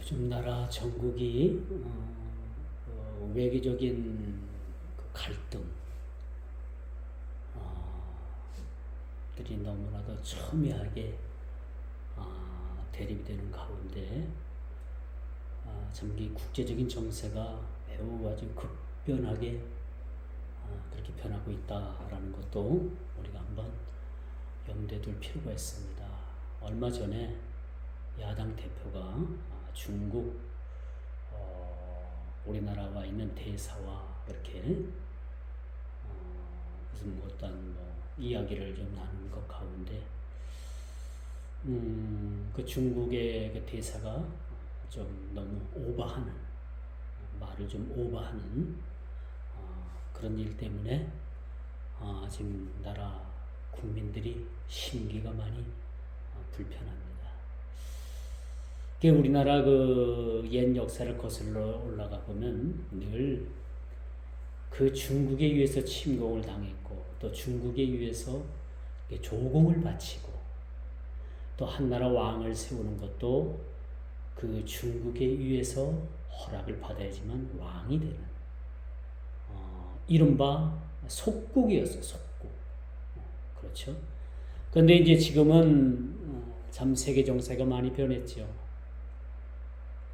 요즘 나라 전국이 외교적인 그 갈등 들이 너무나도 첨예하게 대립이 되는 가운데 참 이 국제적인 정세가 매우 아주 급변하게 그렇게 변하고 있다라는 것도 우리가 한번 염두에 둘 필요가 있습니다. 얼마 전에 야당 대표가 중국 우리나라와 있는 대사와 이렇게 무슨 어떤 이야기를 좀 나눈 것 가운데 그 중국의 그 대사가 좀 너무 오버하는 말을 좀 오버하는 그런 일 때문에 지금 나라 국민들이 심기가 많이 불편합니다. 우리나라 그 옛 역사를 거슬러 올라가 보면 늘 그 중국에 의해서 침공을 당했고 또 중국에 의해서 조공을 바치고 또 한나라 왕을 세우는 것도 그 중국에 의해서 허락을 받아야지만 왕이 되는 이른바 속국이었어요. 속국. 그렇죠. 그런데 이제 지금은 참 세계 정세가 많이 변했죠.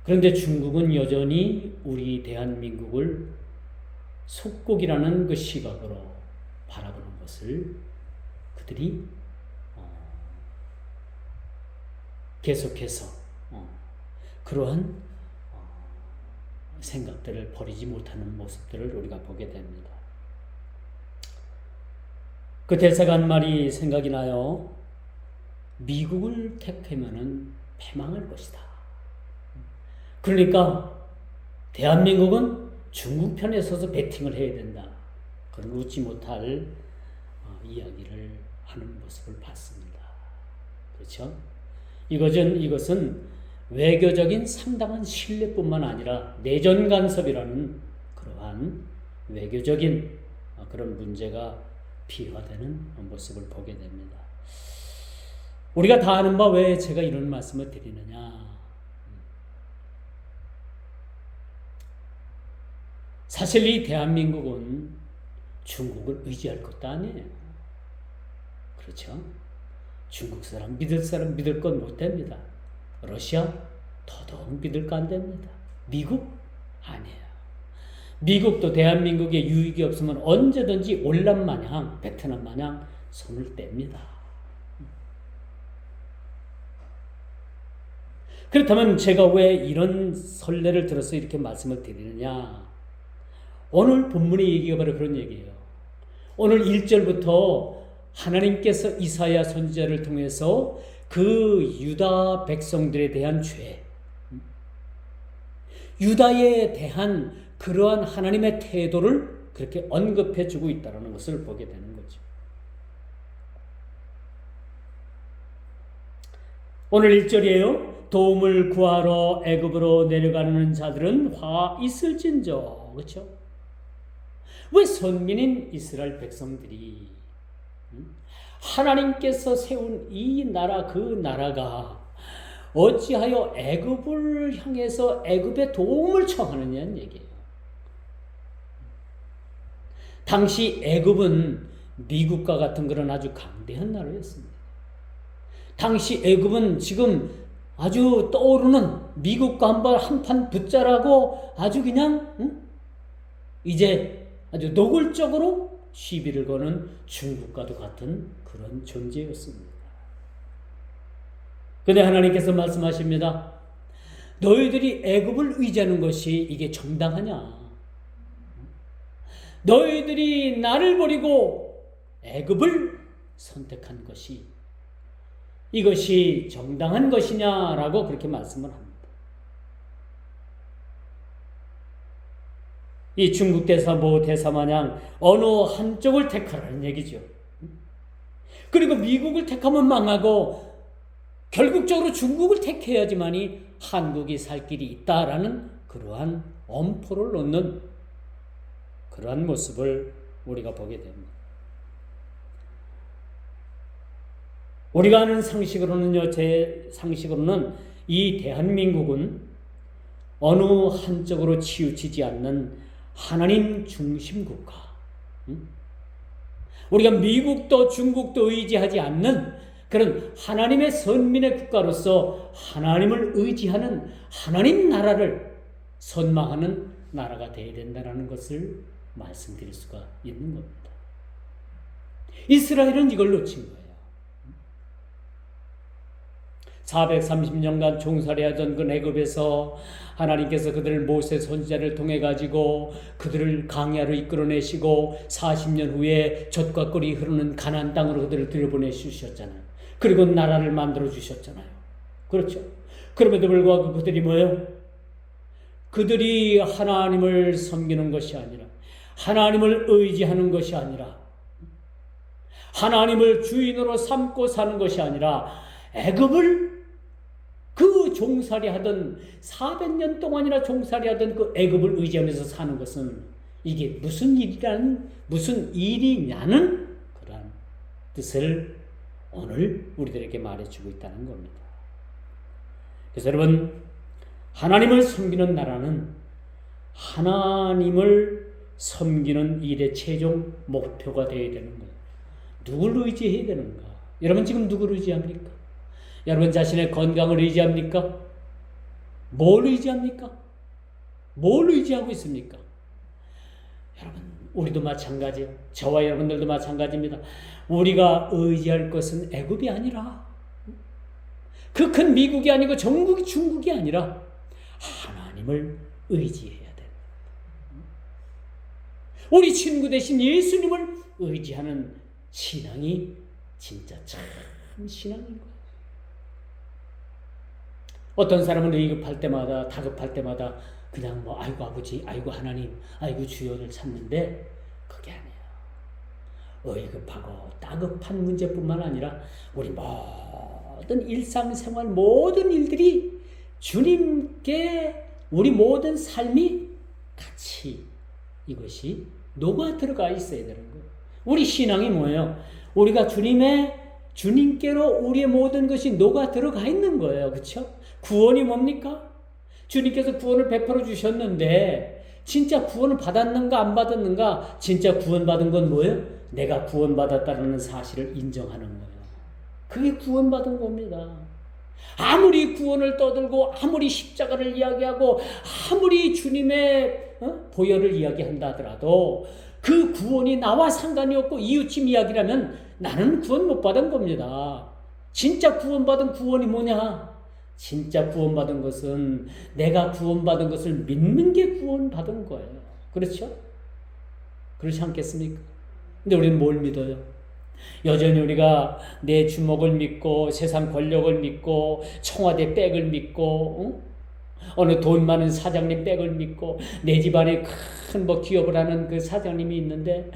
그런데 중국은 여전히 우리 대한민국을 속국이라는 그 시각으로 바라보는 것을 그들이 계속해서 그러한 생각들을 버리지 못하는 모습들을 우리가 보게 됩니다. 그 대사가 한 말이 생각이 나요. 미국을 택하면은 패망할 것이다. 그러니까 대한민국은 중국 편에 서서 배팅을 해야 된다. 그런 웃지 못할 이야기를 하는 모습을 봤습니다. 그렇죠? 이것은 외교적인 상당한 신뢰뿐만 아니라 내전 간섭이라는 그러한 외교적인 그런 문제가 비화되는 모습을 보게 됩니다. 우리가 다 아는 바 왜 제가 이런 말씀을 드리느냐? 사실 이 대한민국은 중국을 의지할 것도 아니에요. 그렇죠? 중국 사람 믿을 건 못 됩니다. 러시아 더더욱 믿을 거 안 됩니다. 미국 아니에요. 미국도 대한민국에 유익이 없으면 언제든지 올란 마냥 베트남 마냥 손을 뗍니다. 그렇다면 제가 왜 이런 선례를 들어서 이렇게 말씀을 드리느냐? 오늘 본문의 얘기가 바로 그런 얘기예요. 오늘 1절부터 하나님께서 이사야 선지자를 통해서 그 유다 백성들에 대한 죄, 유다에 대한 그러한 하나님의 태도를 그렇게 언급해 주고 있다는 것을 보게 되는 거죠. 오늘 1절이에요. 도움을 구하러 애굽으로 내려가는 자들은 화 있을진저. 그렇죠? 왜 선민인 이스라엘 백성들이 하나님께서 세운 이 나라 그 나라가 어찌하여 애굽을 향해서 애굽의 도움을 청하느냐는 얘기예요. 당시 애굽은 미국과 같은 그런 아주 강대한 나라였습니다. 당시 애굽은 지금 아주 떠오르는 미국과 한판 붙자라고 아주 그냥 이제 아주 노골적으로 시비를 거는 중국과도 같은 그런 존재였습니다. 그런데 하나님께서 말씀하십니다. 너희들이 애굽을 의지하는 것이 이게 정당하냐? 너희들이 나를 버리고 애굽을 선택한 것이 이것이 정당한 것이냐라고 그렇게 말씀을 합니다. 이 중국 대사 모 대사 마냥 어느 한쪽을 택하라는 얘기죠. 그리고 미국을 택하면 망하고 결국적으로 중국을 택해야지만이 한국이 살 길이 있다라는 그러한 엄포를 놓는 그러한 모습을 우리가 보게 됩니다. 우리가 아는 상식으로는요, 제 상식으로는 이 대한민국은 어느 한쪽으로 치우치지 않는 하나님 중심 국가. 우리가 미국도 중국도 의지하지 않는 그런 하나님의 선민의 국가로서 하나님을 의지하는 하나님 나라를 선망하는 나라가 되어야 된다는 것을 말씀드릴 수가 있는 겁니다. 이스라엘은 이걸 놓친 거예요. 430년간 종살이하던 그 애굽에서 하나님께서 그들을 모세 선지자를 통해 가지고 그들을 광야로 이끌어내시고 40년 후에 젖과 꿀이 흐르는 가나안 땅으로 그들을 들여보내 주셨잖아요. 그리고 나라를 만들어 주셨잖아요. 그렇죠? 그럼에도 불구하고 그들이 뭐예요? 그들이 하나님을 섬기는 것이 아니라 하나님을 의지하는 것이 아니라 하나님을 주인으로 삼고 사는 것이 아니라 애굽을 그 종살이하던 400년 동안이나 종살이하던 그 애굽을 의지하면서 사는 것은 이게 무슨 일이냐는 그러한 뜻을 오늘 우리들에게 말해주고 있다는 겁니다. 그래서 여러분, 하나님을 섬기는 나라는 하나님을 섬기는 일의 최종 목표가 되어야 되는 거예요. 누굴 의지해야 되는가? 여러분 지금 누구를 의지합니까? 여러분 자신의 건강을 의지합니까? 뭘 의지합니까? 뭘 의지하고 있습니까? 여러분, 우리도 마찬가지예요. 저와 여러분들도 마찬가지입니다. 우리가 의지할 것은 애굽이 아니라 그 큰 미국이 아니고 전국이 중국이 아니라 하나님을 의지해야 돼. 우리 친구 대신 예수님을 의지하는 신앙이 진짜 참 신앙인 거예요. 어떤 사람은 의급할 때마다 다급할 때마다 그냥 뭐 아이고 아버지, 아이고 하나님, 아이고 주여를 찾는데 그게 아니에요. 의급하고 다급한 문제뿐만 아니라 우리 모든 일상생활 모든 일들이 주님께 우리 모든 삶이 같이 이것이 녹아 들어가 있어야 되는 거예요. 우리 신앙이 뭐예요? 우리가 주님께로 우리의 모든 것이 녹아 들어가 있는 거예요. 그렇죠? 구원이 뭡니까? 주님께서 구원을 베풀어 주셨는데 진짜 구원을 받았는가 안 받았는가? 진짜 구원받은 건 뭐예요? 내가 구원받았다는 사실을 인정하는 거예요. 그게 구원받은 겁니다. 아무리 구원을 떠들고 아무리 십자가를 이야기하고 아무리 주님의 보혈을 이야기한다 하더라도 그 구원이 나와 상관이 없고 이웃집 이야기라면 나는 구원 못 받은 겁니다. 진짜 구원받은 구원이 뭐냐? 진짜 구원받은 것은 내가 구원받은 것을 믿는 게 구원받은 거예요. 그렇죠? 그렇지 않겠습니까? 근데 우리는 뭘 믿어요? 여전히 우리가 내 주먹을 믿고 세상 권력을 믿고 청와대 백을 믿고 어느 돈 많은 사장님 백을 믿고 내 집안에 큰 뭐 기업을 하는 그 사장님이 있는데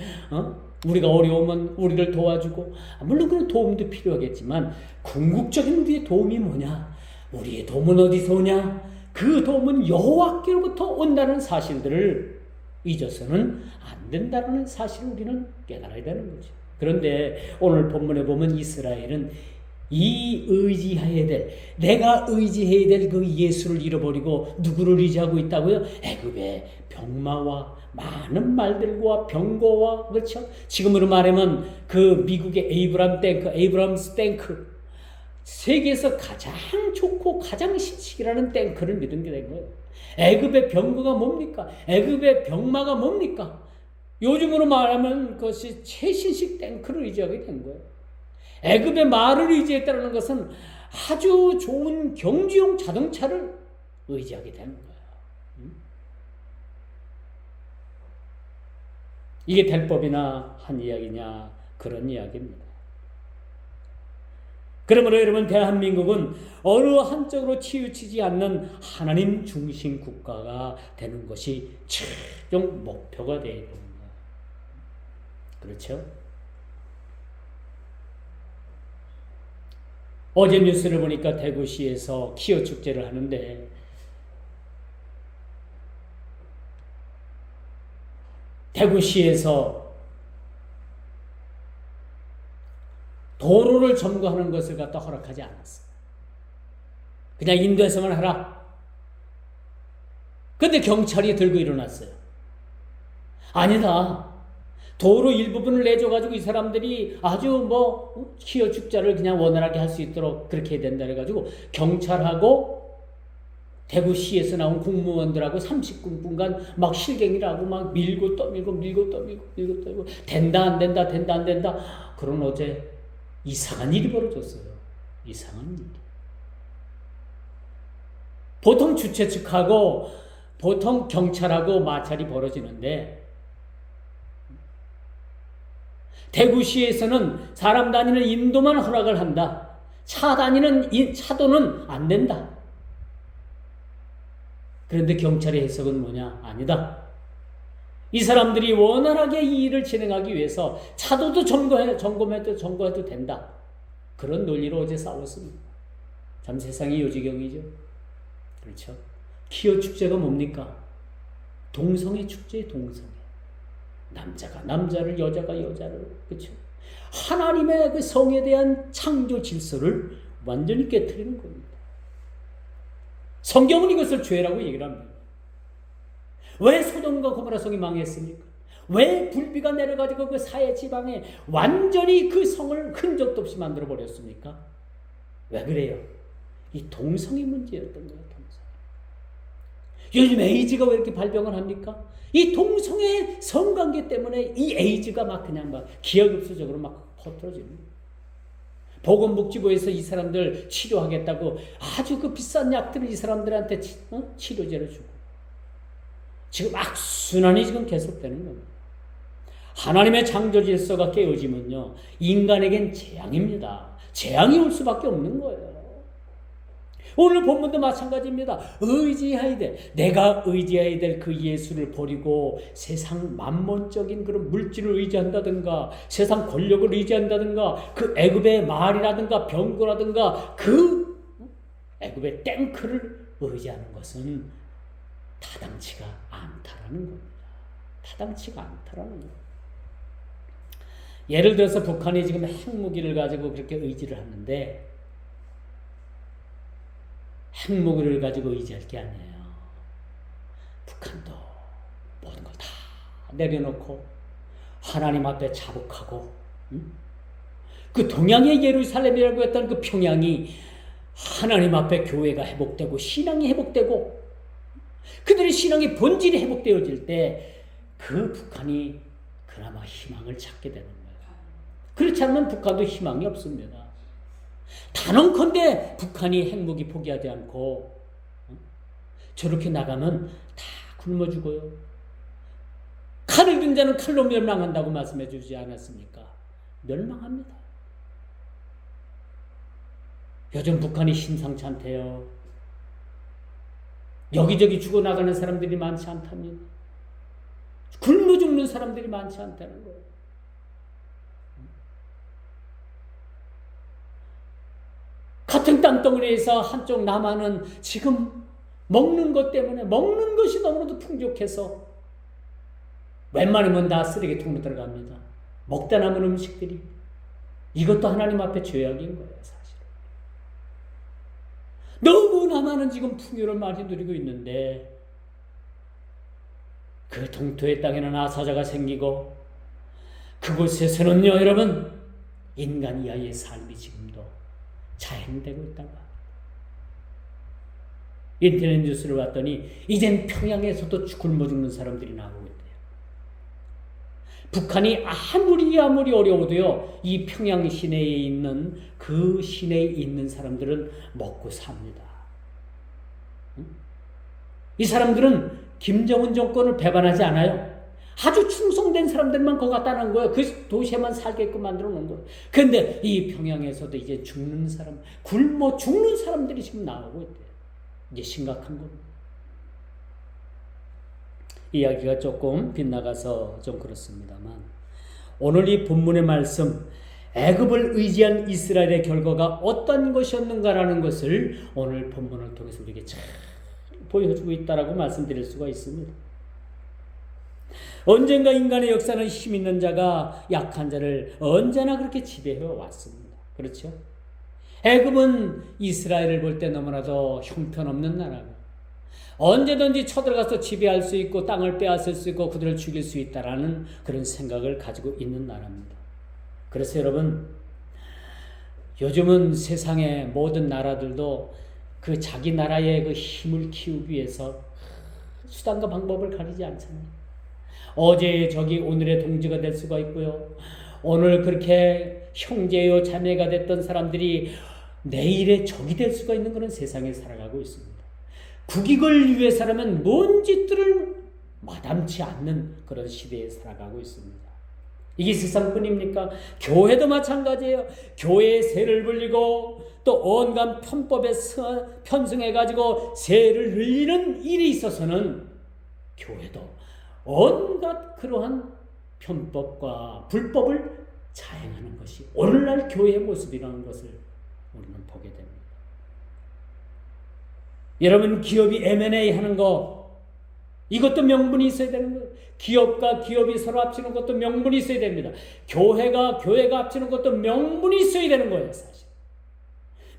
우리가 어려우면 우리를 도와주고 물론 그런 도움도 필요하겠지만 궁극적인 우리의 도움이 뭐냐? 우리의 도움은 어디서 오냐? 그 도움은 여호와께로부터 온다는 사실들을 잊어서는 안 된다는 사실을 우리는 깨달아야 되는 거죠. 그런데 오늘 본문에 보면 이스라엘은 이 의지해야 될, 내가 의지해야 될 그 예수를 잃어버리고 누구를 의지하고 있다고요? 애굽의 병마와 많은 말들과 병거와, 그렇죠? 지금으로 말하면 그 미국의 에이브람스 탱크, 세계에서 가장 좋고 가장 신식이라는 탱크를 믿은 게 된 거예요. 애굽의 병거가 뭡니까? 애굽의 병마가 뭡니까? 요즘으로 말하면 그것이 최신식 탱크를 의지하게 된 거예요. 애굽의 말을 의지했다는 것은 아주 좋은 경주용 자동차를 의지하게 되는 거예요. 이게 될 법이나 한 이야기냐? 그런 이야기입니다. 그러므로 여러분, 대한민국은 어느 한쪽으로 치우치지 않는 하나님 중심 국가가 되는 것이 최종 목표가 되어야 됩니다. 그렇죠? 어제 뉴스를 보니까 대구시에서 키어 축제를 하는데 대구시에서 도로를 점거하는 것을 갖다 허락하지 않았어요. 그냥 인도에서만 하라. 근데 경찰이 들고 일어났어요. 아니다. 도로 일부분을 내줘가지고 이 사람들이 아주 기어 축제를 그냥 원활하게 할 수 있도록 그렇게 해야 된다 해가지고 경찰하고 대구시에서 나온 공무원들하고 30분간 막 실갱이를 하고 막 밀고 떠밀고 된다 안 된다 된다 안 된다. 그런 어제 이상한 일이 벌어졌어요. 이상한 일. 보통 주최 측하고 보통 경찰하고 마찰이 벌어지는데 대구시에서는 사람 다니는 인도만 허락을 한다. 차 다니는 차도는 안 된다. 그런데 경찰의 해석은 뭐냐? 아니다. 이 사람들이 원활하게 이 일을 진행하기 위해서 차도도 점검해도 된다. 그런 논리로 어제 싸웠습니다. 참 세상이 요지경이죠. 그렇죠? 기어 축제가 뭡니까? 동성애 축제의 동성애. 남자가 남자를, 여자가 여자를, 그렇죠? 하나님의 그 성에 대한 창조 질서를 완전히 깨트리는 겁니다. 성경은 이것을 죄라고 얘기를 합니다. 왜 소돔과 고모라 성이 망했습니까? 왜 불비가 내려가지고 그 사해 지방에 완전히 그 성을 흔적도 없이 만들어 버렸습니까? 왜 그래요? 이 동성애 문제였던 거예요. 동성애. 요즘 에이즈가 왜 이렇게 발병을 합니까? 이 동성애 성관계 때문에 이 에이즈가 막 그냥 막 기하급수적으로 막 퍼뜨려지는 거예요. 보건복지부에서 이 사람들 치료하겠다고 아주 그 비싼 약들을 이 사람들한테 치료제를 주고 지금 악순환이 지금 계속되는 겁니다. 하나님의 창조 질서가 깨어지면요, 인간에겐 재앙입니다. 재앙이 올 수밖에 없는 거예요. 오늘 본문도 마찬가지입니다. 의지해야 돼. 내가 의지해야 될 그 예수를 버리고 세상 만몬적인 그런 물질을 의지한다든가 세상 권력을 의지한다든가 그 애굽의 말이라든가 병거라든가 그 애굽의 탱크를 의지하는 것은 타당치가 않다라는 겁니다. 타당치가 않다라는 겁니다. 예를 들어서 북한이 지금 핵무기를 가지고 그렇게 의지를 하는데 핵무기를 가지고 의지할 게 아니에요. 북한도 모든 걸 다 내려놓고 하나님 앞에 자복하고 그 동양의 예루살렘이라고 했던 그 평양이 하나님 앞에 교회가 회복되고 신앙이 회복되고 그들의 신앙의 본질이 회복되어질 때 그 북한이 그나마 희망을 찾게 되는 거예요. 그렇지 않으면 북한도 희망이 없습니다. 단언컨대 북한이 핵무기 포기하지 않고 저렇게 나가면 다 굶어 죽어요. 칼을 든 자는 칼로 멸망한다고 말씀해 주지 않았습니까? 멸망합니다. 요즘 북한이 심상치 않대요. 여기저기 죽어나가는 사람들이 많지 않답니다. 굶어 죽는 사람들이 많지 않다는 거예요. 같은 땅덩어리에서 한쪽 남한은 지금 먹는 것 때문에 먹는 것이 너무나도 풍족해서 웬만하면 다 쓰레기통으로 들어갑니다. 먹다 남은 음식들이. 이것도 하나님 앞에 죄악인 거예요, 사실. 너무나 많은 지금 풍요를 많이 누리고 있는데 그 동토의 땅에는 아사자가 생기고 그곳에서는요, 여러분, 인간 이하의 삶이 지금도 자행되고 있다고 합니다. 인터넷 뉴스를 봤더니 이젠 평양에서도 굶어 죽는 사람들이 나오고 있대요. 북한이 아무리 어려워도요, 이 평양 시내에 있는 그 시내에 있는 사람들은 먹고 삽니다. 이 사람들은 김정은 정권을 배반하지 않아요. 아주 충성된 사람들만 거기 갖다 놓은 거예요. 그 도시에만 살게끔 만들어 놓은 거예요. 그런데 이 평양에서도 이제 죽는 사람, 굶어 죽는 사람들이 지금 나오고 있대요. 이제 심각한 겁니다. 이야기가 조금 빗나가서 좀 그렇습니다만 오늘 이 본문의 말씀 애굽을 의지한 이스라엘의 결과가 어떤 것이었는가라는 것을 오늘 본문을 통해서 우리에게 잘 보여주고 있다라고 말씀드릴 수가 있습니다. 언젠가 인간의 역사는 힘 있는 자가 약한 자를 언제나 그렇게 지배해 왔습니다. 그렇죠? 애굽은 이스라엘을 볼 때 너무나도 형편없는 나라고 언제든지 쳐들어가서 지배할 수 있고 땅을 빼앗을 수 있고 그들을 죽일 수 있다라는 그런 생각을 가지고 있는 나라입니다. 그래서 여러분, 요즘은 세상의 모든 나라들도 그 자기 나라의 그 힘을 키우기 위해서 수단과 방법을 가리지 않잖아요. 어제의 적이 오늘의 동지가 될 수가 있고요. 오늘 그렇게 형제요 자매가 됐던 사람들이 내일의 적이 될 수가 있는 그런 세상에 살아가고 있습니다. 국익을 위해서라면 뭔 짓들을 마담치 않는 그런 시대에 살아가고 있습니다. 이게 세상뿐입니까? 교회도 마찬가지예요. 교회에 세를 불리고 또 온갖 편법에 편승해가지고 세를 늘리는 일이 있어서는 교회도 온갖 그러한 편법과 불법을 자행하는 것이 오늘날 교회의 모습이라는 것을 우리는 보게 됩니다. 여러분, 기업이 M&A 하는 거, 이것도 명분이 있어야 되는 거예요. 기업과 기업이 서로 합치는 것도 명분이 있어야 됩니다. 교회가 합치는 것도 명분이 있어야 되는 거예요, 사실.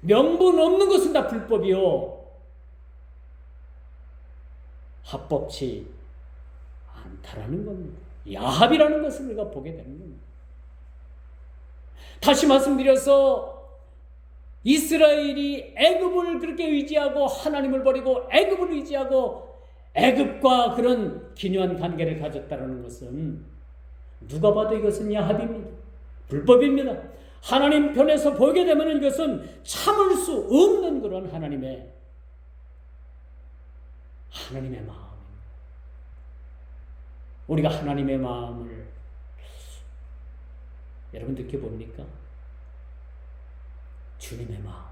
명분 없는 것은 다 불법이요. 합법치 않다라는 겁니다. 야합이라는 것을 우리가 보게 되는 겁니다. 다시 말씀드려서 이스라엘이 애굽을 그렇게 의지하고 하나님을 버리고 애굽을 의지하고 애굽과 그런 기묘한 관계를 가졌다는 것은 누가 봐도 이것은 야합입니다. 불법입니다. 하나님 편에서 보게 되면 이것은 참을 수 없는 그런 하나님의 마음입니다. 우리가 하나님의 마음을 여러분 느껴봅니까? 주님의 마음.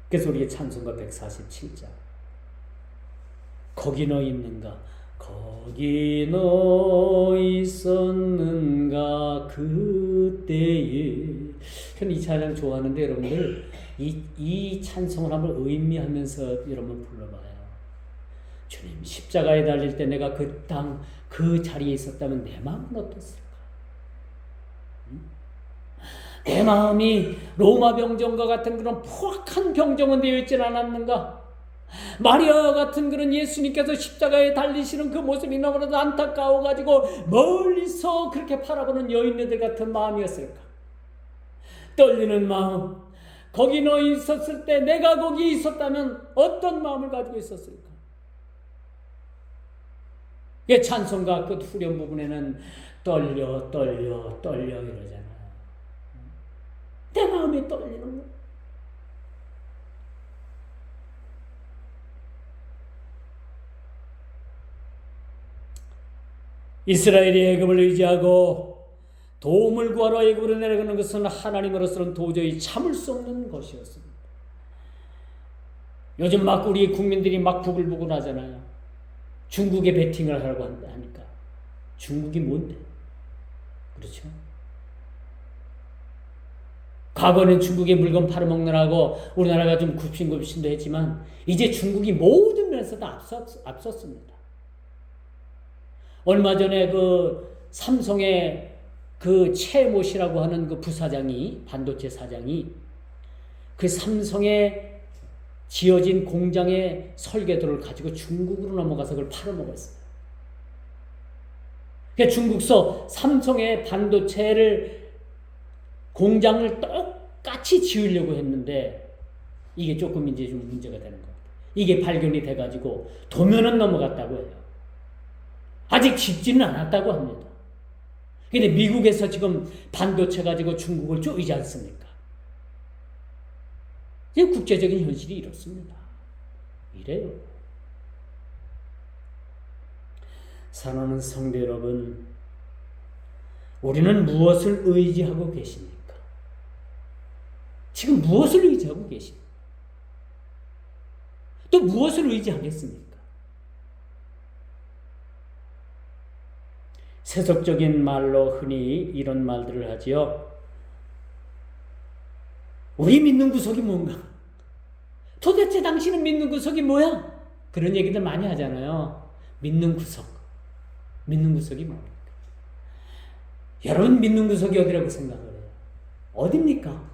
그래서 우리의 찬송가 147장, 거기 너 있는가, 거기 너 있었는가 그때에. 저는 이 찬양 좋아하는데 여러분들 이 찬송을 한번 의미하면서 여러분 불러봐요. 주님, 십자가에 달릴 때 내가 그 자리에 있었다면 내 마음은 어땠을까? 내 마음이 로마 병정과 같은 그런 포악한 병정은 되어 있지 않았는가? 마리아와 같은 그런 예수님께서 십자가에 달리시는 그 모습이 너무나도 안타까워가지고 멀리서 그렇게 바라보는 여인네들 같은 마음이었을까? 떨리는 마음, 거기 너 있었을 때 내가 거기 있었다면 어떤 마음을 가지고 있었을까? 예, 찬송가 끝 후렴 부분에는 떨려 이러잖아요. 내 마음이 떨리는 거예요. 이스라엘이 애굽을 의지하고 도움을 구하러 애굽으로 내려가는 것은 하나님으로서는 도저히 참을 수 없는 것이었습니다. 요즘 막 우리 국민들이 막 부글부글 하잖아요. 중국에 베팅을 하라고 하니까. 중국이 뭔데? 그렇죠? 과거는 중국에 물건 팔아먹느라고 우리나라가 좀 굽신굽신도 했지만 이제 중국이 모든 면에서 다 앞섰습니다. 얼마 전에 그 삼성의 그 최모 씨라고 하는 그 부사장이, 반도체 사장이 그 삼성에 지어진 공장의 설계도를 가지고 중국으로 넘어가서 그걸 팔아먹었어요. 그러니까 중국서 삼성의 반도체를 공장을 똑같이 지으려고 했는데 이게 조금 이제 좀 문제가 되는 겁니다. 이게 발견이 돼가지고 도면은 넘어갔다고 해요. 아직 짓지는 않았다고 합니다. 근데 미국에서 지금 반도체 가지고 중국을 쪼이지 않습니까? 이제 국제적인 현실이 이렇습니다. 이래요. 사랑하는 성도 여러분, 우리는 무엇을 의지하고 계십니까? 지금 무엇을 의지하고 계십니까? 또 무엇을 의지하겠습니까? 세속적인 말로 흔히 이런 말들을 하지요. 우리 믿는 구석이 뭔가? 도대체 당신은 믿는 구석이 뭐야? 그런 얘기들 많이 하잖아요. 믿는 구석. 믿는 구석이 뭡니까? 여러분 믿는 구석이 어디라고 생각을 해요? 어딥니까?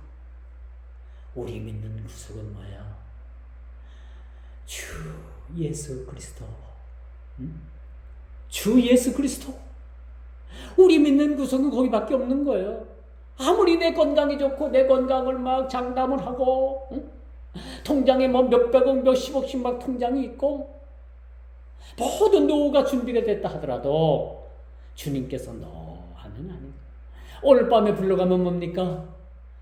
우리 믿는 구석은 뭐야? 주 예수 그리스도. 주 예수 그리스도. 우리 믿는 구석은 거기밖에 없는 거예요. 아무리 내 건강이 좋고 내 건강을 막 장담을 하고 통장에 뭐 몇백억 몇십억씩 막 통장이 있고 모든 노후가 준비가 됐다 하더라도 주님께서 너 하면 아니에요. 오늘 밤에 불러가면 뭡니까?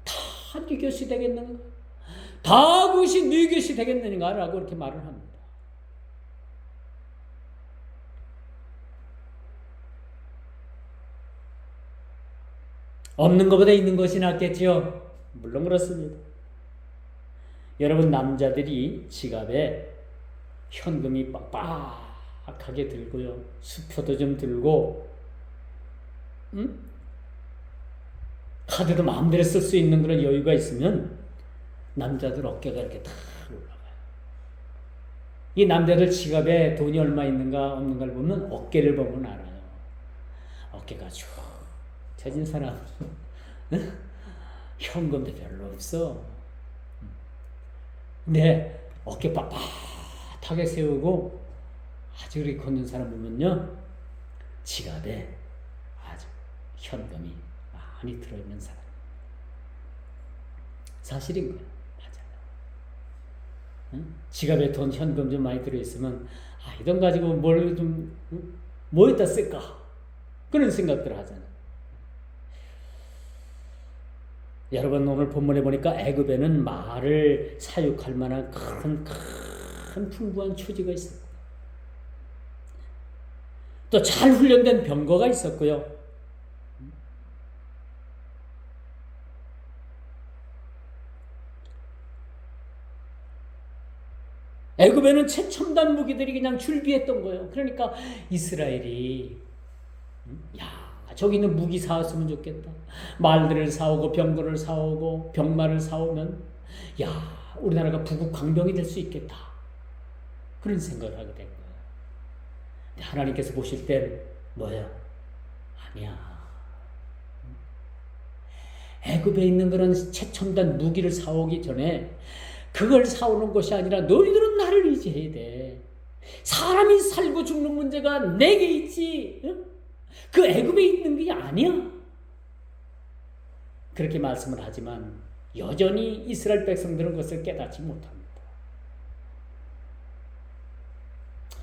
다 네 것이 되겠는가? 다 그것이 네 것이 되겠느냐 라고 이렇게 말을 합니다. 없는 것보다 있는 것이 낫겠지요? 물론 그렇습니다. 여러분, 남자들이 지갑에 현금이 빡빡하게 들고요, 수표도 좀 들고, 카드도 마음대로 쓸 수 있는 그런 여유가 있으면 남자들 어깨가 이렇게 다 올라가요. 이 남자들 지갑에 돈이 얼마 있는가 없는가를 보면 어깨를 보면 알아요. 어깨가 쭉 처진 사람 현금도 별로 없어. 근데 어깨 빳빳하게 세우고 아주 이렇게 걷는 사람 보면요, 지갑에 아주 현금이 많이 들어있는 사람. 사실인 거예요. 맞아요. 지갑에 돈 현금 좀 많이 들어있으면 이 돈 가지고 뭘 좀 뭐에다 쓸까, 그런 생각들을 하잖아요. 여러분, 오늘 본문에 보니까 애굽에는 말을 사육할 만한 큰 풍부한 초지가 있었고, 또 잘 훈련된 병거가 있었고요. 애굽에는 최첨단 무기들이 그냥 출비했던 거예요. 그러니까 이스라엘이 저기 있는 무기 사왔으면 좋겠다. 말들을 사오고 병거를 사오고 병마를 사오면 우리나라가 부국 강병이 될 수 있겠다. 그런 생각을 하게 된 거예요. 근데 하나님께서 보실 땐 뭐예요? 아니야. 애굽에 있는 그런 최첨단 무기를 사오기 전에 그걸 사오는 것이 아니라 너희들은 나를 의지해야 돼. 사람이 살고 죽는 문제가 내게 있지, 그 애굽에 있는 게 아니야. 그렇게 말씀을 하지만 여전히 이스라엘 백성들은 그것을 깨닫지 못합니다.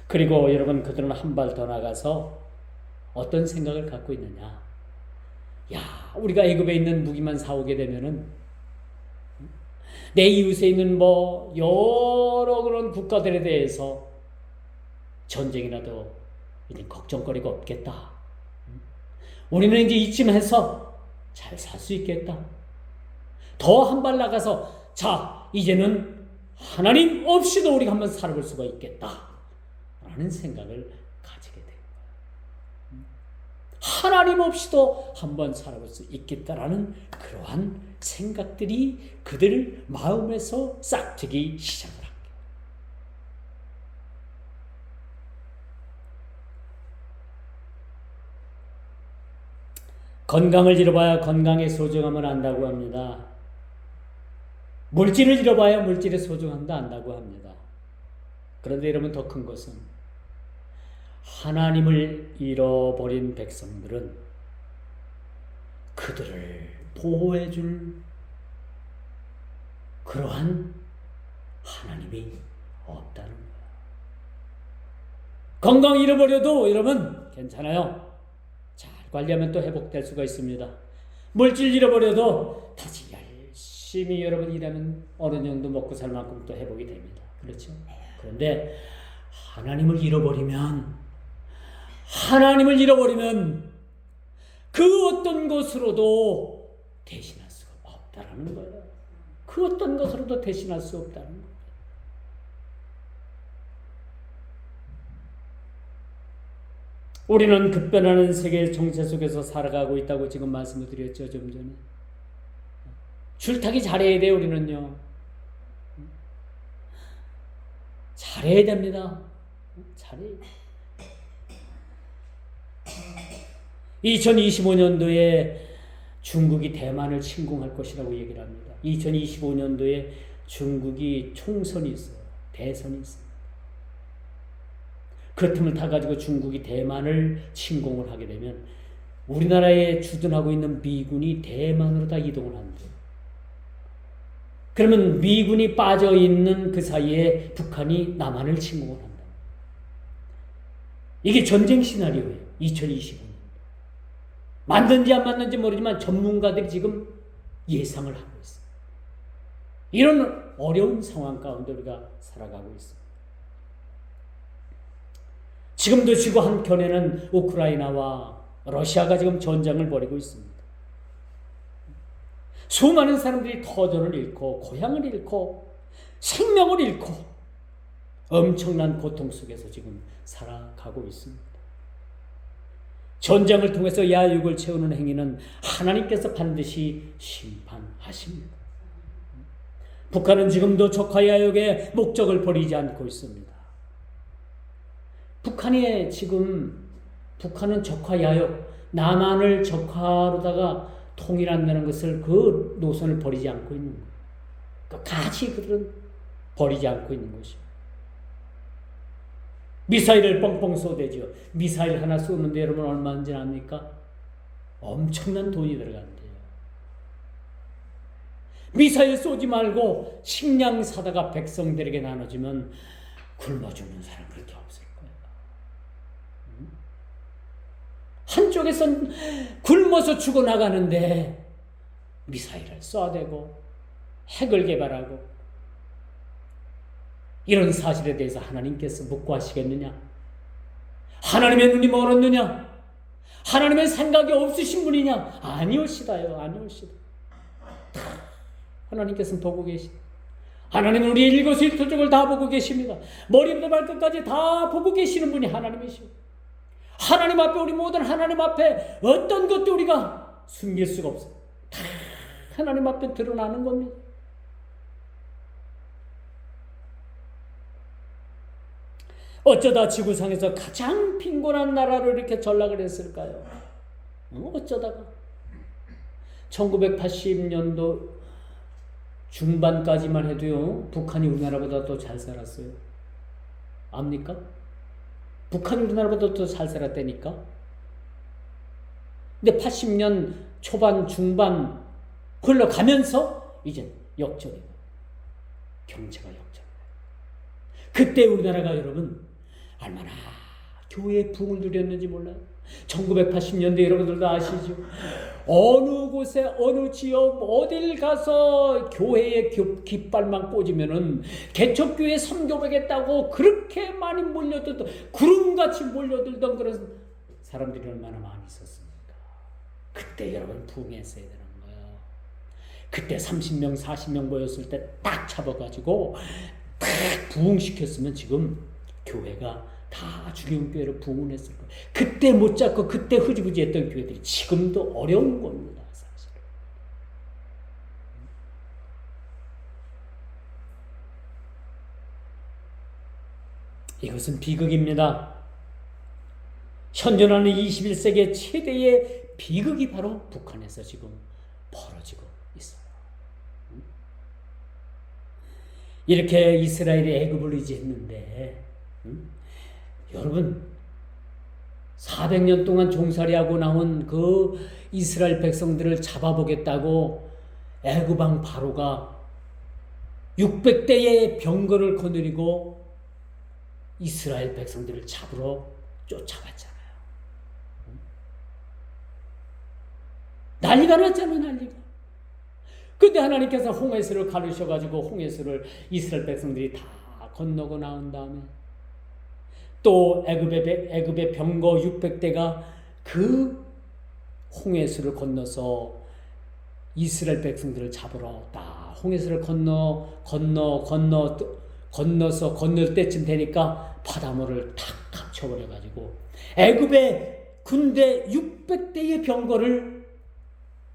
그리고 여러분, 그들은 한 발 더 나가서 어떤 생각을 갖고 있느냐? 우리가 애굽에 있는 무기만 사오게 되면은 내 이웃에 있는 여러 그런 국가들에 대해서 전쟁이라도 이제 걱정거리가 없겠다. 우리는 이제 이쯤 해서 잘 살 수 있겠다. 더 한 발 나가서 이제는 하나님 없이도 우리가 한번 살아볼 수가 있겠다 라는 생각을 가지게 된 거예요. 하나님 없이도 한번 살아볼 수 있겠다라는 그러한 생각들이 그들 마음에서 싹트기 시작을 합니다. 건강을 잃어봐야 건강의 소중함을 안다고 합니다. 물질을 잃어봐야 물질의 소중함도 안다고 합니다. 그런데 여러분, 더 큰 것은 하나님을 잃어버린 백성들은 그들을 보호해줄 그러한 하나님이 없다는 거예요. 건강 잃어버려도 여러분 괜찮아요. 잘 관리하면 또 회복될 수가 있습니다. 물질 잃어버려도 다시 열심히 여러분 일하면 어느 정도 먹고 살 만큼 또 회복이 됩니다. 그렇죠? 그런데 하나님을 잃어버리면 그 어떤 것으로도 대신할 수가 없다라는 거예요. 그 어떤 것으로도 대신할 수 없다는 거예요. 우리는 급변하는 세계의 정체 속에서 살아가고 있다고 지금 말씀을 드렸죠, 좀 전에. 줄타기 잘해야 돼요, 우리는요. 잘해야 됩니다. 잘해야 돼요. 2025년도에 중국이 대만을 침공할 것이라고 얘기를 합니다. 2025년도에 중국이 총선이 있어요. 대선이 있어요. 그 틈을 타가지고 중국이 대만을 침공을 하게 되면 우리나라에 주둔하고 있는 미군이 대만으로 다 이동을 한대요. 그러면 미군이 빠져있는 그 사이에 북한이 남한을 침공을 한다. 이게 전쟁 시나리오예요. 2025년. 맞는지 안 맞는지 모르지만 전문가들이 지금 예상을 하고 있어요. 이런 어려운 상황 가운데 우리가 살아가고 있습니다. 지금도 지구 한켠에는 우크라이나와 러시아가 지금 전쟁을 벌이고 있습니다. 수많은 사람들이 터전을 잃고 고향을 잃고 생명을 잃고 엄청난 고통 속에서 지금 살아가고 있습니다. 전쟁을 통해서 야육을 채우는 행위는 하나님께서 반드시 심판하십니다. 북한은 지금도 적화야육의 목적을 버리지 않고 있습니다. 북한은 적화야육, 남한을 적화로다가 통일한다는 것을 그 노선을 버리지 않고 있는 거예요. 같이 그들은 버리지 않고 있는 것이죠. 미사일을 뻥뻥 쏘대죠. 미사일 하나 쏘는데 여러분 얼마인지 압니까? 엄청난 돈이 들어간대요. 미사일 쏘지 말고 식량 사다가 백성들에게 나눠주면 굶어 죽는 사람 그렇게 없을 거예요. 한쪽에선 굶어서 죽어나가는데 미사일을 쏴대고 핵을 개발하고 이런 사실에 대해서 하나님께서 묵과하시겠느냐? 하나님의 눈이 멀었느냐? 하나님의 생각이 없으신 분이냐? 아니오시다요. 아니오시다. 하나님께서는 보고 계십니다. 하나님은 우리의 일거수일투족을 다 보고 계십니다. 머리부터 발끝까지 다 보고 계시는 분이 하나님이시오. 하나님 앞에 우리 모든 하나님 앞에 어떤 것도 우리가 숨길 수가 없어요. 다 하나님 앞에 드러나는 겁니다. 어쩌다 지구상에서 가장 빈곤한 나라로 이렇게 전락을 했을까요? 어쩌다가 1980년도 중반까지만 해도요, 북한이 우리나라보다 더 잘 살았어요. 압니까? 북한이 우리나라보다 더 잘 살았다니까? 근데 80년 초반, 중반 흘러가면서 이제 역전이고 경제가 역전이에요. 그때 우리나라가 여러분 얼마나 교회의 부흥을 누렸는지 몰라요. 1980년대 여러분들도 아시죠? 어느 곳에 어느 지역 어딜 가서 교회의 깃발만 꽂으면은 개척교회 선교하겠다고 그렇게 많이 몰려들던 구름같이 몰려들던 그런 사람들이 얼마나 많이 있었습니까? 그때 여러분 부흥했어야 되는 거예요. 그때 30명 40명 모였을 때 딱 잡아가지고 딱 부흥시켰으면 지금 교회가 다 주경교회로 부흥을 했을 거예요. 그때 못 잡고 그때 흐지부지 했던 교회들이 지금도 어려운 겁니다. 사실. 이것은 비극입니다. 현존하는 21세기의 최대의 비극이 바로 북한에서 지금 벌어지고 있어요. 이렇게 이스라엘이 애굽을 의지했는데 여러분 400년 동안 종살이하고 나온 그 이스라엘 백성들을 잡아보겠다고 애굽 왕 바로가 600대의 병거를 거느리고 이스라엘 백성들을 잡으러 쫓아갔잖아요. 난리가 났잖아요. 난리가. 근데 하나님께서 홍해수를 가르셔가지고 홍해수를 이스라엘 백성들이 다 건너고 나온 다음에 또 애굽의 병거 600대가 그 홍해수를 건너서 이스라엘 백성들을 잡으러 딱 홍해수를 건너서 건널 때쯤 되니까 바닷물을 탁 감춰버려가지고 애굽의 군대 600대의 병거를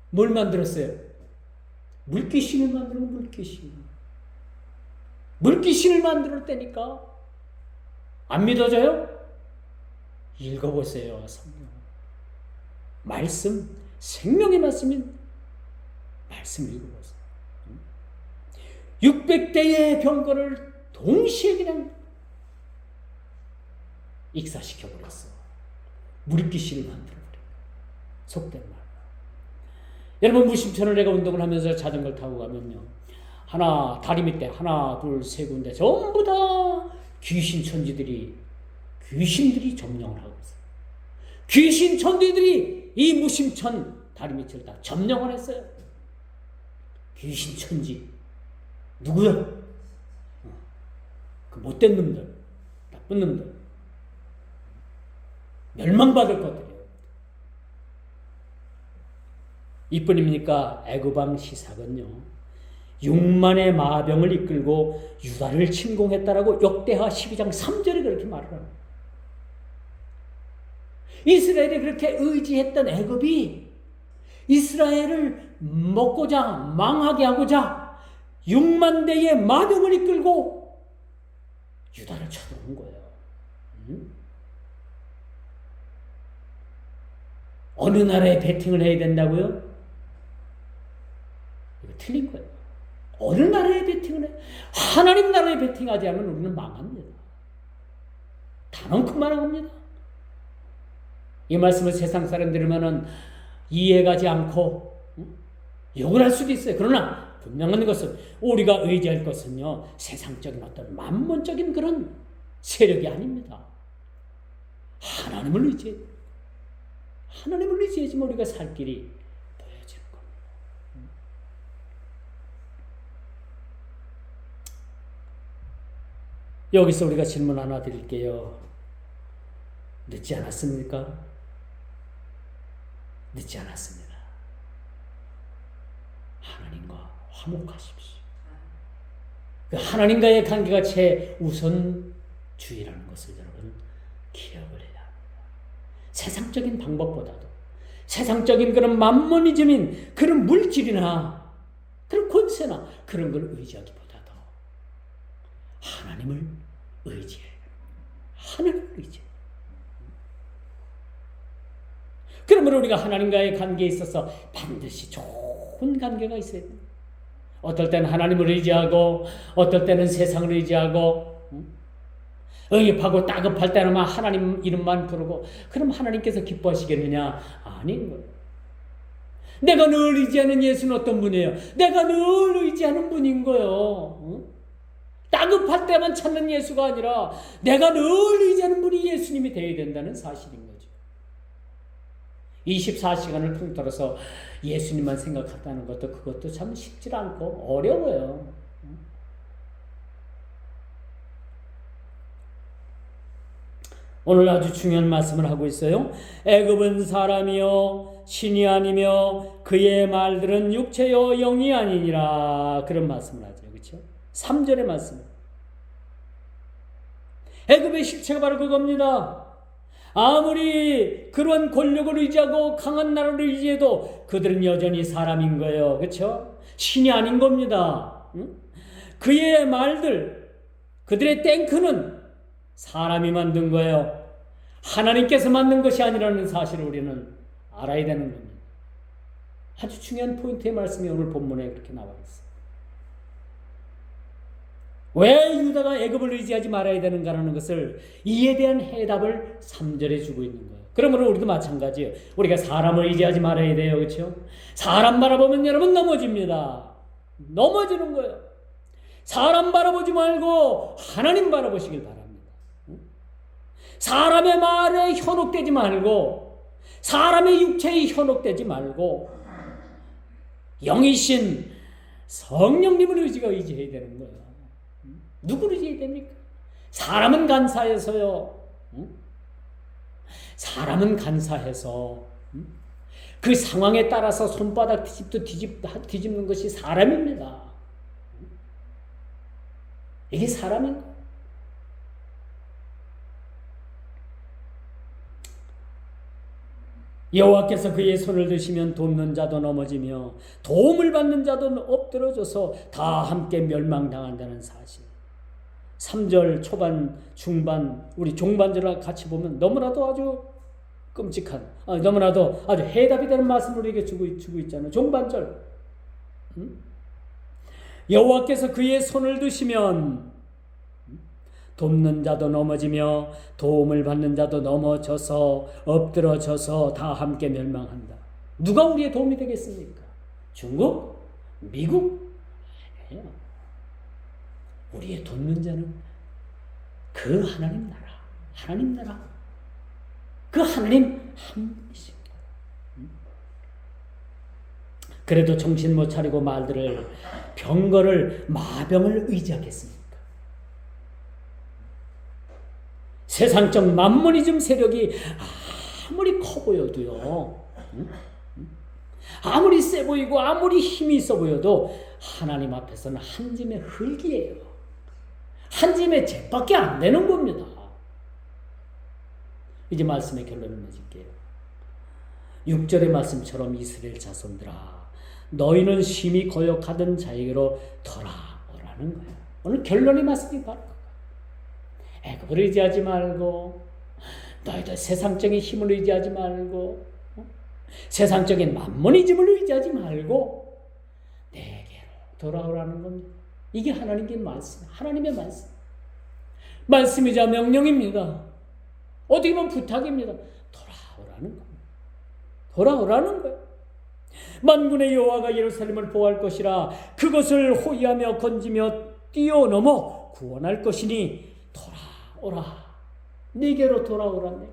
뭘 만들었어요? 물귀신을 만들어. 물귀신을 만들었다니까. 안 믿어져요? 읽어보세요. 성경. 말씀, 생명의 말씀인 말씀 읽어보세요. 600대의 병거를 동시에 그냥 익사시켜버렸어. 무리귀신을 만들어버려. 속된 말. 여러분, 무심천을 내가 운동을 하면서 자전거를 타고 가면요, 다리 밑에 하나, 둘, 세 군데 전부 다 귀신들이 점령을 하고 있어요. 귀신천지들이 이 무심천 다리 밑을 다 점령을 했어요. 귀신천지 누구야? 그 못된 놈들, 나쁜 놈들, 멸망받을 것들이에요. 이뿐입니까? 애굽왕 시삭은요, 6만의 마병을 이끌고 유다를 침공했다라고 역대하 12장 3절에 그렇게 말을 합니다. 이스라엘이 그렇게 의지했던 애굽이 이스라엘을 먹고자, 망하게 하고자 6만 대의 마병을 이끌고 유다를 쳐들어온 거예요. 어느 나라에 배팅을 해야 된다고요? 이거 틀린 거예요. 어느 나라에 배팅을 해? 하나님 나라에 배팅하지 않으면 우리는 망합니다. 단언코 말합니다. 이 말씀을 세상 사람 들으면은 이해가지 않고 욕을 할 수도 있어요. 그러나 분명한 것은 우리가 의지할 것은요, 세상적인 어떤 만몬적인 그런 세력이 아닙니다. 하나님을 의지해야 돼요. 하나님을 의지해야지만 우리가 살 길이 보여질 겁니다. 여기서 우리가 질문 하나 드릴게요. 늦지 않았습니까? 늦지 않았습니다. 하나님과 화목하십시오. 그 하나님과의 관계가 최우선주의라는 것을 여러분 기억을 해야 합니다. 세상적인 방법보다도, 세상적인 그런 만모니즘인 그런 물질이나 그런 권세나 그런 걸 의지하기보다도 하나님을 의지해요. 하나님을 의지해요. 그러므로 우리가 하나님과의 관계에 있어서 반드시 좋은 관계가 있어야 됩니다. 어떨 때는 하나님을 의지하고, 어떨 때는 세상을 의지하고, 의협하고 따급할 때는 하나님 이름만 부르고, 그럼 하나님께서 기뻐하시겠느냐? 아닌 거예요. 내가 늘 의지하는 예수는 어떤 분이에요? 내가 늘 의지하는 분인 거예요. 따급할 때만 찾는 예수가 아니라 내가 늘 의지하는 분이 예수님이 되어야 된다는 사실인 거죠. 24시간을 통틀어서 예수님만 생각한다는 것도 그것도 참 쉽지 않고 어려워요. 오늘 아주 중요한 말씀을 하고 있어요. 애굽은 사람이요 신이 아니며 그의 말들은 육체요 영이 아니니라, 그런 말씀을 하죠. 그렇죠? 3절의 말씀. 애굽의 실체가 바로 그겁니다. 아무리 그런 권력을 의지하고 강한 나라를 의지해도 그들은 여전히 사람인 거예요. 그렇죠? 신이 아닌 겁니다. 그의 말들, 그들의 탱크는 사람이 만든 거예요. 하나님께서 만든 것이 아니라는 사실을 우리는 알아야 되는 겁니다. 아주 중요한 포인트의 말씀이 오늘 본문에 그렇게 나와 있어요. 왜 유다가 애굽을 의지하지 말아야 되는가라는 것을, 이에 대한 해답을 3절에 주고 있는 거예요. 그러므로 우리도 마찬가지예요. 우리가 사람을 의지하지 말아야 돼요. 그렇죠? 사람 바라보면 여러분 넘어집니다. 넘어지는 거예요. 사람 바라보지 말고 하나님 바라보시길 바랍니다. 사람의 말에 현혹되지 말고, 사람의 육체에 현혹되지 말고, 영이신 성령님을 의지해야 되는 거예요. 누구를 의지해야 됩니까? 사람은 간사해서요. 사람은 간사해서 그 상황에 따라서 손바닥 뒤집는 것이 사람입니다. 이게 사람인 거예요. 여호와께서 그의 손을 드시면 돕는 자도 넘어지며 도움을 받는 자도 엎드러져서 다 함께 멸망당한다는 사실. 3절 초반, 중반, 우리 종반절과 같이 보면 너무나도 아주 끔찍한, 너무나도 아주 해답이 되는 말씀을 우리에게 주고 있잖아요. 종반절. 여호와께서 그의 손을 드시면 돕는 자도 넘어지며 도움을 받는 자도 넘어져서 엎드러져서 다 함께 멸망한다. 누가 우리의 도움이 되겠습니까? 중국? 미국? 아니에요. 우리의 돕는 자는 그 하나님 나라. 그 하나님 한 분이십니다. 그래도 정신 못 차리고 말들을 병거를 마병을 의지하겠습니까? 세상적 만모니즘 세력이 아무리 커 보여도요, 아무리 세 보이고 아무리 힘이 있어 보여도 하나님 앞에서는 한 짐의 흙이에요. 한 짐의 잿밖에 안 되는 겁니다. 이제 말씀의 결론을 맺을게요. 6절의 말씀처럼 이스라엘 자손들아, 너희는 심히 거역하던 자에게로 돌아오라는 거예요. 오늘 결론의 말씀이 바로 그거예요. 애굽을 의지하지 말고, 너희들 세상적인 힘을 의지하지 말고, 세상적인 만모니즘을 의지하지 말고 내게로 돌아오라는 겁니다. 이게 하나님의 말씀, 하나님의 말씀. 말씀이자 명령입니다. 어떻게 보면 부탁입니다. 돌아오라는 겁니다. 돌아오라는 거예요. 만군의 여호와가 예루살렘을 보호할 것이라 그것을 호위하며 건지며 뛰어넘어 구원할 것이니 돌아오라. 네게로 돌아오라네.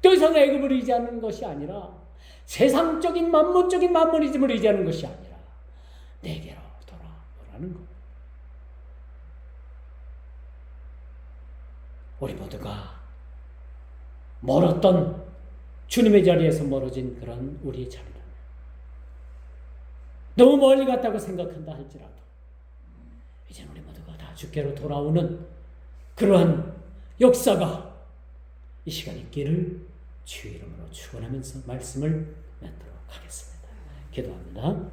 더 이상 애굽을 의지하는 것이 아니라 세상적인 만모적인 만모니즘을 의지하는 것이 아니라 내게로 돌아오라는 것. 우리 모두가 멀었던 주님의 자리에서 멀어진 그런 우리의 자리라면 너무 멀리 갔다고 생각한다 할지라도 이제 우리 모두가 다 주께로 돌아오는 그러한 역사가 이 시간에 있기를 주의 이름으로 축원하면서 말씀을 맺도록 하겠습니다. 기도합니다.